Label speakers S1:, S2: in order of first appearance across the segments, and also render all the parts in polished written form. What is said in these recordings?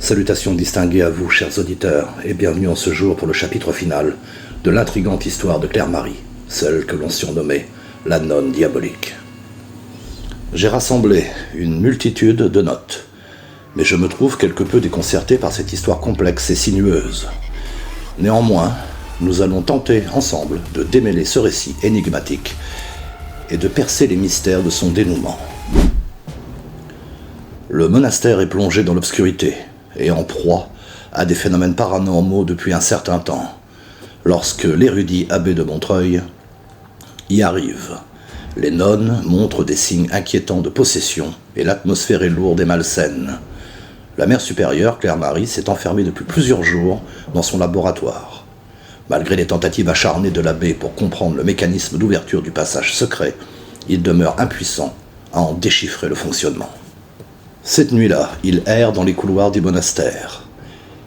S1: Salutations distinguées à vous, chers auditeurs, et bienvenue en ce jour pour le chapitre final de l'intrigante histoire de Claire-Marie, celle que l'on surnommait la nonne diabolique. J'ai rassemblé une multitude de notes, mais je me trouve quelque peu déconcerté par cette histoire complexe et sinueuse. Néanmoins, nous allons tenter ensemble de démêler ce récit énigmatique et de percer les mystères de son dénouement. Le monastère est plongé dans l'obscurité et en proie à des phénomènes paranormaux depuis un certain temps, lorsque l'érudit abbé de Montreuil y arrive. Les nonnes montrent des signes inquiétants de possession et l'atmosphère est lourde et malsaine. La mère supérieure, Claire-Marie, s'est enfermée depuis plusieurs jours dans son laboratoire. Malgré les tentatives acharnées de l'abbé pour comprendre le mécanisme d'ouverture du passage secret, il demeure impuissant à en déchiffrer le fonctionnement. Cette nuit-là, il erre dans les couloirs du monastère,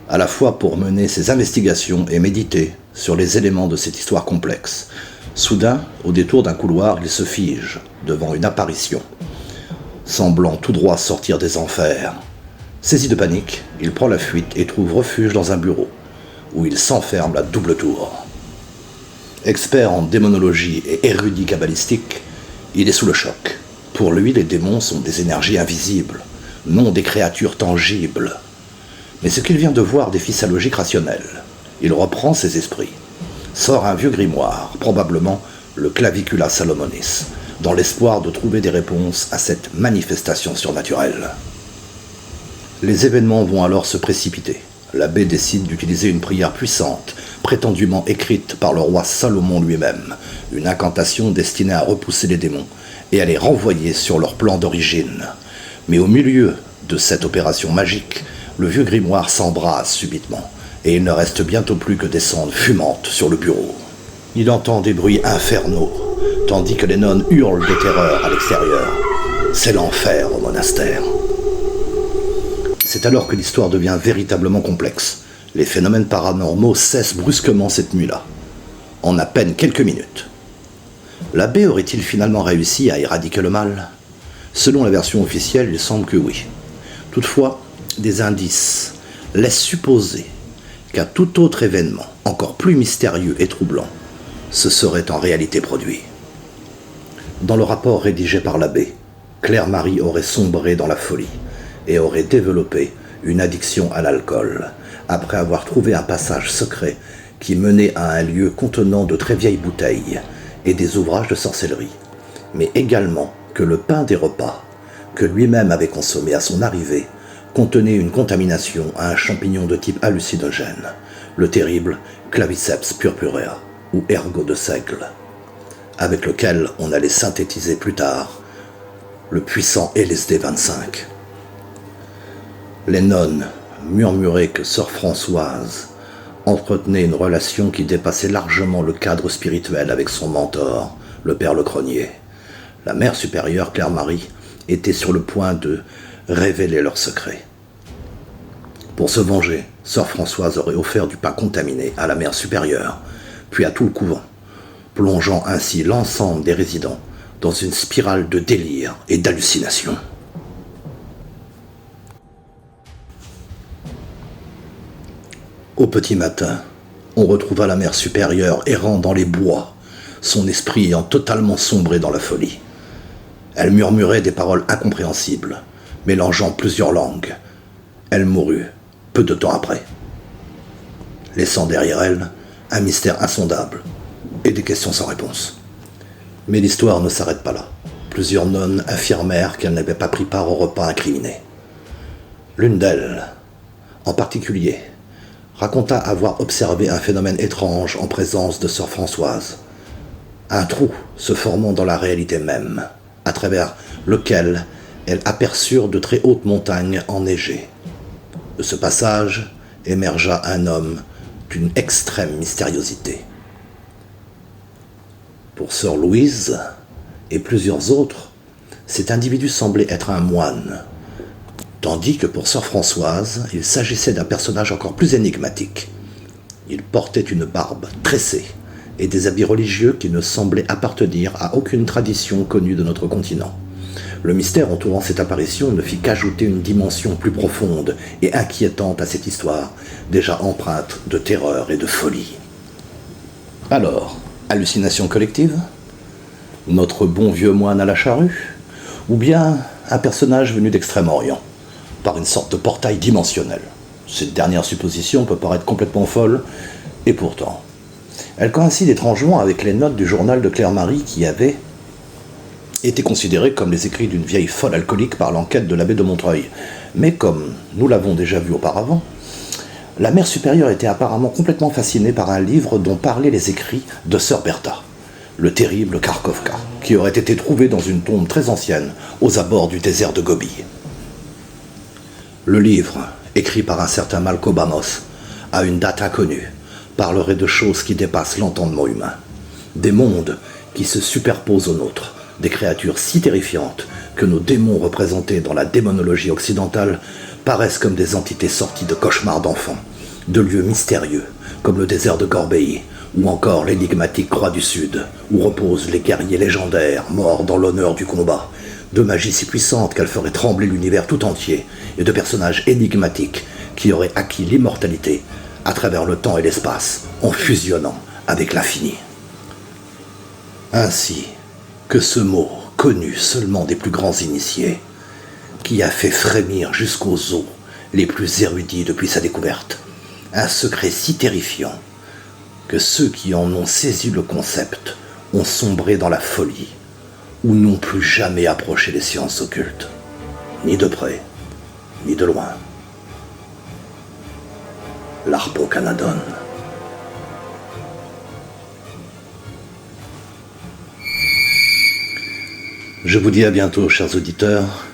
S1: à la fois pour mener ses investigations et méditer sur les éléments de cette histoire complexe. Soudain, au détour d'un couloir, il se fige devant une apparition, semblant tout droit sortir des enfers. Saisi de panique, il prend la fuite et trouve refuge dans un bureau, où il s'enferme à double tour. Expert en démonologie et érudit kabbalistique, il est sous le choc. Pour lui, les démons sont des énergies invisibles, non des créatures tangibles. Mais ce qu'il vient de voir défie sa logique rationnelle. Il reprend ses esprits, sort un vieux grimoire, probablement le Clavicula Salomonis, dans l'espoir de trouver des réponses à cette manifestation surnaturelle. Les événements vont alors se précipiter. L'abbé décide d'utiliser une prière puissante, prétendument écrite par le roi Salomon lui-même, une incantation destinée à repousser les démons et à les renvoyer sur leur plan d'origine. Mais au milieu de cette opération magique, le vieux grimoire s'embrase subitement, et il ne reste bientôt plus que des cendres fumantes sur le bureau. Il entend des bruits infernaux, tandis que les nonnes hurlent de terreur à l'extérieur. C'est l'enfer au monastère. C'est alors que l'histoire devient véritablement complexe. Les phénomènes paranormaux cessent brusquement cette nuit-là, en à peine quelques minutes. L'abbé aurait-il finalement réussi à éradiquer le mal ? Selon la version officielle, il semble que oui. Toutefois, des indices laissent supposer qu'un tout autre événement, encore plus mystérieux et troublant, se serait en réalité produit. Dans le rapport rédigé par l'abbé, Claire-Marie aurait sombré dans la folie et aurait développé une addiction à l'alcool, après avoir trouvé un passage secret qui menait à un lieu contenant de très vieilles bouteilles et des ouvrages de sorcellerie, mais également que le pain des repas, que lui-même avait consommé à son arrivée, contenait une contamination à un champignon de type hallucinogène, le terrible Claviceps purpurea, ou ergot de seigle, avec lequel on allait synthétiser plus tard le puissant LSD-25. Les nonnes murmuraient que sœur Françoise entretenait une relation qui dépassait largement le cadre spirituel avec son mentor, le père Lecronier. La mère supérieure, Claire-Marie, était sur le point de révéler leur secret. Pour se venger, sœur Françoise aurait offert du pain contaminé à la mère supérieure, puis à tout le couvent, plongeant ainsi l'ensemble des résidents dans une spirale de délire et d'hallucination. Au petit matin, on retrouva la mère supérieure errant dans les bois, son esprit ayant totalement sombré dans la folie. Elle murmurait des paroles incompréhensibles, mélangeant plusieurs langues. Elle mourut peu de temps après, laissant derrière elle un mystère insondable et des questions sans réponse. Mais l'histoire ne s'arrête pas là. Plusieurs nonnes affirmèrent qu'elles n'avaient pas pris part au repas incriminé. L'une d'elles, en particulier, raconta avoir observé un phénomène étrange en présence de sœur Françoise. Un trou se formant dans la réalité même, à travers lequel elles aperçurent de très hautes montagnes enneigées. De ce passage émergea un homme d'une extrême mystériosité. Pour sœur Louise et plusieurs autres, cet individu semblait être un moine, tandis que pour sœur Françoise, il s'agissait d'un personnage encore plus énigmatique. Il portait une barbe tressée et des habits religieux qui ne semblaient appartenir à aucune tradition connue de notre continent. Le mystère entourant cette apparition ne fit qu'ajouter une dimension plus profonde et inquiétante à cette histoire, déjà empreinte de terreur et de folie. Alors, hallucination collective ? Notre bon vieux moine à la charrue ? Ou bien un personnage venu d'Extrême-Orient, par une sorte de portail dimensionnel ? Cette dernière supposition peut paraître complètement folle, et pourtant, elle coïncide étrangement avec les notes du journal de Claire-Marie qui avait été considérées comme les écrits d'une vieille folle alcoolique par l'enquête de l'abbé de Montreuil. Mais comme nous l'avons déjà vu auparavant, la mère supérieure était apparemment complètement fascinée par un livre dont parlaient les écrits de sœur Bertha, le terrible Kharkovka, qui aurait été trouvé dans une tombe très ancienne aux abords du désert de Gobi. Le livre, écrit par un certain Malkobamos, à une date inconnue, parlerait de choses qui dépassent l'entendement humain, des mondes qui se superposent aux nôtres, des créatures si terrifiantes que nos démons représentés dans la démonologie occidentale paraissent comme des entités sorties de cauchemars d'enfants, de lieux mystérieux comme le désert de Gorbei ou encore l'énigmatique Croix du Sud, où reposent les guerriers légendaires morts dans l'honneur du combat, de magie si puissante qu'elle ferait trembler l'univers tout entier, et de personnages énigmatiques qui auraient acquis l'immortalité à travers le temps et l'espace en fusionnant avec l'infini. Ainsi que ce mot, connu seulement des plus grands initiés, qui a fait frémir jusqu'aux os les plus érudits depuis sa découverte, un secret si terrifiant que ceux qui en ont saisi le concept ont sombré dans la folie ou n'ont plus jamais approché les sciences occultes, ni de près, ni de loin. L'Harponcanadon. Je vous dis à bientôt, chers auditeurs,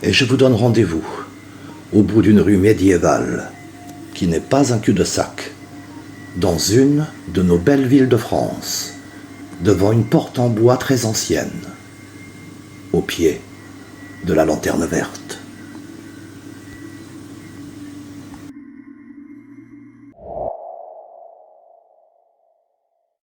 S1: et je vous donne rendez-vous au bout d'une rue médiévale qui n'est pas un cul-de-sac, dans une de nos belles villes de France, devant une porte en bois très ancienne, au pied de la Lanterne Verte.